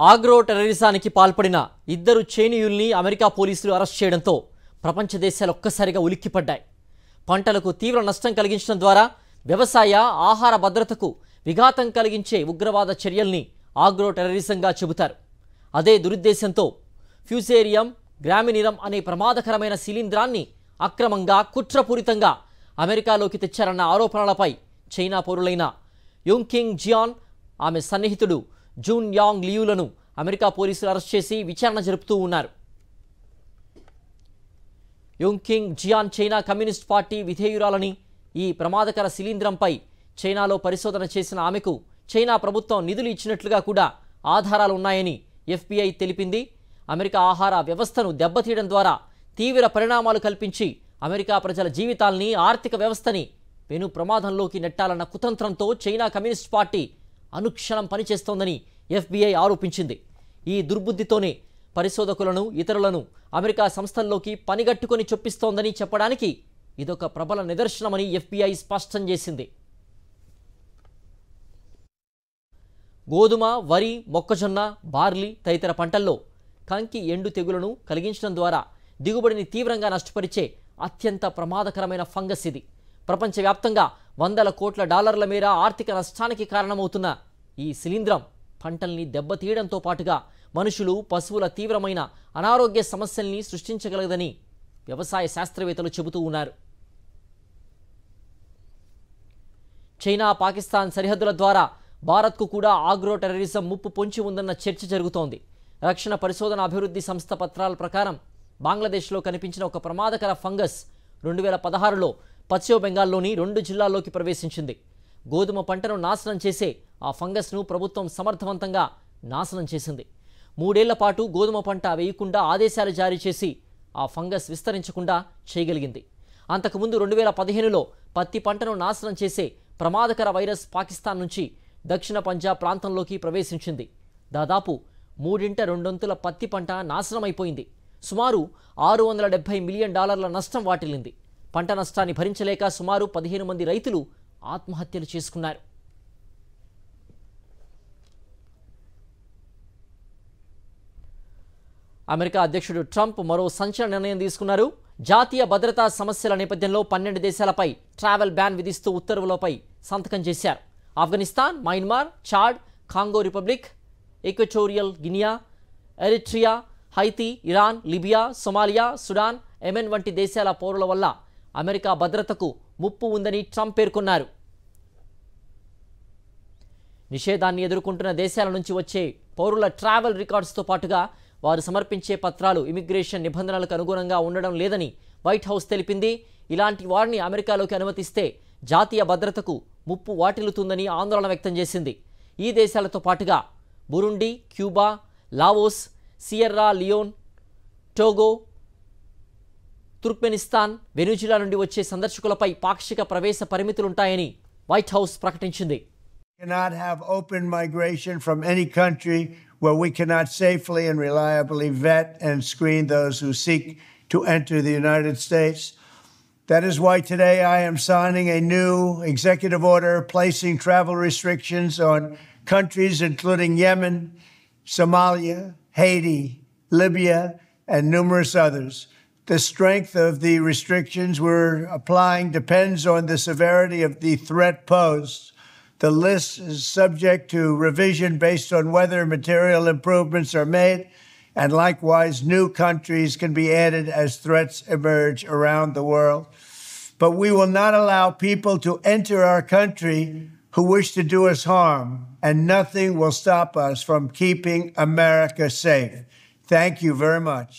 Agro టెర్రరిజానికి పాల్పడిన ఇద్దరు చైనీయుల్ని America పోలీసులు అరెస్ట్ చేయడంతో ప్రపంచ దేశాలు ఒక్కసారిగా ఉలిక్కిపడ్డాయి. పంటలకు తీవ్ర నష్టం కలిగించడం ద్వారా వ్యవసాయ ఆహార భద్రతకు విఘాతం కలిగించే ఉగ్రవాద చర్యల్ని ఆగ్రో టెర్రరిజంగా చెబుతారు. అదే దురుద్దేశంతో ఫ్యూసేరియం గ్రామినిరం అనే ప్రమాదకరమైన శిలీంధ్రాన్ని అక్రమంగా కుట్రపూరితంగా అమెరికాలోకి తెచ్చారన్న ఆరోపణలపై చైనా పౌరులైన యుంకింగ్ జియాన్, ఆమె సన్నిహితుడు జూన్ యాంగ్ లియూలను అమెరికా పోలీసులు అరెస్ట్ చేసి విచారణ జరుపుతూ ఉన్నారు. యుంకింగ్ జియాన్ చైనా కమ్యూనిస్ట్ పార్టీ విధేయురాలని, ఈ ప్రమాదకర శిలీంధ్రంపై చైనాలో పరిశోధన చేసిన ఆమెకు చైనా ప్రభుత్వం నిధులు ఇచ్చినట్లుగా కూడా ఆధారాలు ఉన్నాయని FBI తెలిపింది. అమెరికా ఆహార వ్యవస్థను దెబ్బతీయడం ద్వారా తీవ్ర పరిణామాలు కల్పించి అమెరికా ప్రజల జీవితాల్ని, ఆర్థిక వ్యవస్థని పెను ప్రమాదంలోకి నెట్టాలన్న కుతంత్రంతో చైనా కమ్యూనిస్ట్ పార్టీ అనుక్షణం పనిచేస్తోందని FBI ఆరోపించింది. ఈ దుర్బుద్ధితోనే పరిశోధకులను, ఇతరులను అమెరికా సంస్థల్లోకి పనిగట్టుకొని చొప్పిస్తోందని చెప్పడానికి ఇదొక ప్రబల నిదర్శనమని FBI స్పష్టం చేసింది. గోధుమ, వరి, మొక్కజొన్న, బార్లీ తదితర పంటల్లో కంకి ఎండు తెగులను కలిగించడం ద్వారా దిగుబడిని తీవ్రంగా నష్టపరిచే అత్యంత ప్రమాదకరమైన ఫంగస్ ఇది. ప్రపంచవ్యాప్తంగా వందల కోట్ల డాలర్ల మేర ఆర్థిక నష్టానికి కారణమవుతున్న ఈ శిలీంధ్రం పంటల్ని దెబ్బతీయడంతో పాటుగా మనుషులు, పశువుల తీవ్రమైన అనారోగ్య సమస్యల్ని సృష్టించగలదని వ్యవసాయ శాస్త్రవేత్తలు చెబుతూ ఉన్నారు. చైనా, పాకిస్తాన్ సరిహద్దుల ద్వారా భారత్కు కూడా ఆగ్రో టెర్రరిజం ముప్పు పొంచి ఉందన్న చర్చ జరుగుతోంది. రక్షణ పరిశోధన అభివృద్ధి సంస్థ పత్రాల ప్రకారం బంగ్లాదేశ్లో కనిపించిన ఒక ప్రమాదకర ఫంగస్ 2016లో పశ్చిమ బెంగాల్లోని 2 జిల్లాల్లోకి ప్రవేశించింది. గోధుమ పంటను నాశనం చేసే ఆ ఫంగస్ను ప్రభుత్వం సమర్థవంతంగా నాశనం చేసింది. 3 ఏళ్ల పాటు గోధుమ పంట వేయకుండా ఆదేశాలు జారీ చేసి ఆ ఫంగస్ విస్తరించకుండా చేయగలిగింది. అంతకుముందు 2015లో పత్తి పంటను నాశనం చేసే ప్రమాదకర వైరస్ పాకిస్తాన్ నుంచి దక్షిణ పంజాబ్ ప్రాంతంలోకి ప్రవేశించింది. దాదాపు 3/2 పత్తి పంట నాశనమైపోయింది. సుమారు $670 మిలియన్ నష్టం వాటిల్లింది. పంట నష్టాన్ని భరించలేక సుమారు 15 మంది రైతులు ఆత్మహత్యలు చేసుకున్నారు. అమెరికా అధ్యక్షుడు ట్రంప్ మరో సంచలన నిర్ణయం తీసుకున్నారు. జాతీయ భద్రతా సమస్యల నేపథ్యంలో 12 దేశాలపై ట్రావెల్ బ్యాన్ విధిస్తూ ఉత్తర్వులపై సంతకం చేశారు. Afghanistan, Myanmar, Chad, Congo republic, equatorial Guinea, Eritrea, Haiti, Iran, Libya, Somalia, Sudan, Yemen వంటి దేశాల పౌరుల వల్ల అమెరికా భద్రతకు ముప్పు ఉందని ట్రంప్ పేర్కొన్నారు. నిషేధాన్ని ఎదుర్కొంటున్న దేశాల నుంచి వచ్చే పౌరుల ట్రావెల్ రికార్డ్స్తో పాటుగా వారు సమర్పించే పత్రాలు ఇమిగ్రేషన్ నిబంధనలకు అనుగుణంగా ఉండడం లేదని వైట్ హౌస్ తెలిపింది. ఇలాంటి వారిని అమెరికాలోకి అనుమతిస్తే జాతీయ భద్రతకు ముప్పు వాటిల్లుతుందని ఆందోళన వ్యక్తం చేసింది. ఈ దేశాలతో పాటుగా Burundi, Cuba, Laos, Sierra Leone, Togo, Turkmenistan, Venezuela నుండి వచ్చే సందర్శకులపై పాక్షిక ప్రవేశ పరిమితులుంటాయని వైట్ హౌస్ ప్రకటించింది. Cannot have open migration from any country where we cannot safely and reliably vet and screen those who seek to enter the United States. That is why today I am signing a new executive order placing travel restrictions on countries including Yemen, Somalia, Haiti, Libya, and numerous others. The strength of the restrictions we're applying depends on the severity of the threat posed. The list is subject to revision based on whether material improvements are made, and likewise new countries can be added as threats emerge around the world. But we will not allow people to enter our country who wish to do us harm, and nothing will stop us from keeping America safe. Thank you very much.